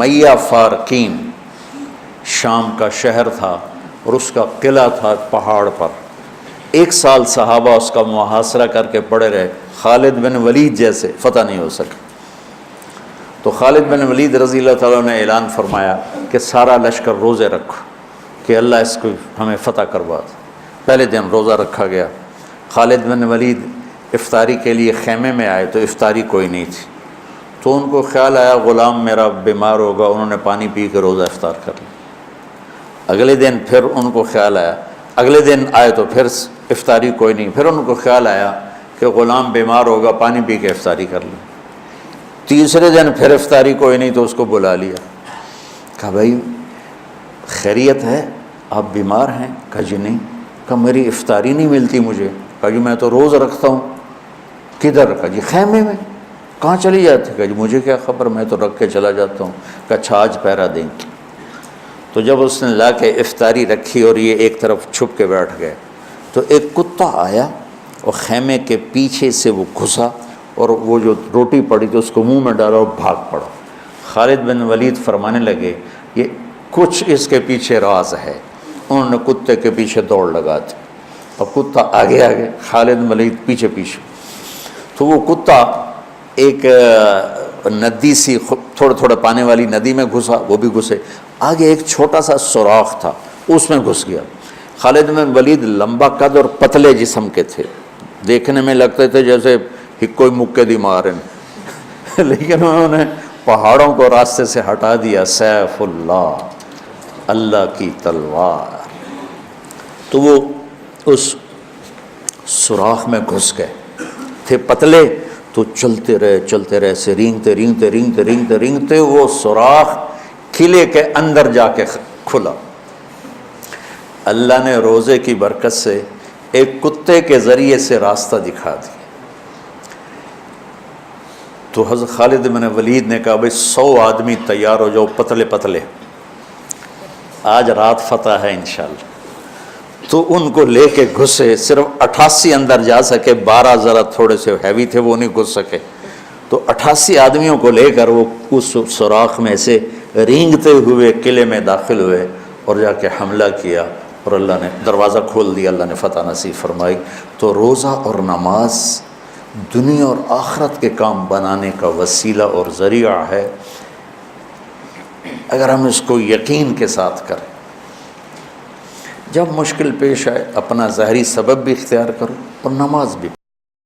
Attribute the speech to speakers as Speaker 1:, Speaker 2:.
Speaker 1: امیہ فارقین شام کا شہر تھا اور اس کا قلعہ تھا پہاڑ پر. 1 سال صحابہ اس کا محاصرہ کر کے پڑے رہے، خالد بن ولید جیسے فتح نہیں ہو سکے. تو خالد بن ولید رضی اللہ تعالیٰ نے اعلان فرمایا کہ سارا لشکر روزے رکھو کہ اللہ اس کو ہمیں فتح کروا دے. پہلے دن روزہ رکھا گیا. خالد بن ولید افطاری کے لیے خیمے میں آئے تو افطاری کوئی نہیں تھی، تو ان کو خیال آیا غلام میرا بیمار ہوگا، انہوں نے پانی پی کے روزہ افطار کر لیا. اگلے دن پھر ان کو خیال آیا، اگلے دن آئے تو پھر افطاری کوئی نہیں، پھر ان کو خیال آیا کہ غلام بیمار ہوگا، پانی پی کے افطاری کر لیں. تیسرے دن پھر افطاری کوئی نہیں تو اس کو بلا لیا، کہا بھائی خیریت ہے، آپ بیمار ہیں؟ کہا جی نہیں. کہا میری افطاری نہیں ملتی مجھے. کہا جی میں تو روز رکھتا ہوں. کدھر؟ کہا جی خیمے میں. کہاں چلی جاتی؟ کہا جی مجھے کیا خبر، میں تو رکھ کے چلا جاتا ہوں. کہا اچھا آج پہرا دیں. تو جب اس نے لا کے افطاری رکھی اور یہ ایک طرف چھپ کے بیٹھ گئے تو ایک کتا آیا اور خیمے کے پیچھے سے وہ گھسا اور وہ جو روٹی پڑی تھی اس کو منہ میں ڈالا اور بھاگ پڑا. خالد بن ولید فرمانے لگے یہ کچھ اس کے پیچھے راز ہے. انہوں نے کتے کے پیچھے دوڑ لگا دی اور کتا آگے آگے، خالد بن ولید پیچھے پیچھے. تو وہ کتا ایک ندی سی تھوڑا تھوڑا پانی والی ندی میں گھسا، وہ بھی گھسے. آگے ایک چھوٹا سا سوراخ تھا اس میں گھس گیا. خالد بن ولید لمبا قد اور پتلے جسم کے تھے، دیکھنے میں لگتے تھے جیسے کوئی مکے دی مارن، لیکن انہوں نے پہاڑوں کو راستے سے ہٹا دیا. سیف اللہ، اللہ کی تلوار. تو وہ اس سوراخ میں گھس گئے تھے، پتلے تو چلتے رہے ایسے رینگتے رینگتے رینگتے رینگتے رینگتے وہ سوراخ قلعے کے اندر جا کے کھلا. اللہ نے روزے کی برکت سے ایک کتے کے ذریعے سے راستہ دکھا دیا. تو حضرت خالد بن ولید نے کہا بھائی 100 آدمی تیار ہو جاؤ، پتلے پتلے، آج رات فتح ہے انشاءاللہ. تو ان کو لے کے گھسے. صرف 88 اندر جا سکے، 12 ذرا تھوڑے سے ہیوی تھے وہ نہیں گھس سکے. تو 88 آدمیوں کو لے کر وہ اس سوراخ میں سے رینگتے ہوئے قلعے میں داخل ہوئے اور جا کے حملہ کیا اور اللہ نے دروازہ کھول دیا، اللہ نے فتح نصیب فرمائی. تو روزہ اور نماز دنیا اور آخرت کے کام بنانے کا وسیلہ اور ذریعہ ہے اگر ہم اس کو یقین کے ساتھ کریں. جب مشکل پیش آئے اپنا ظاہری سبب بھی اختیار کرو اور نماز بھی.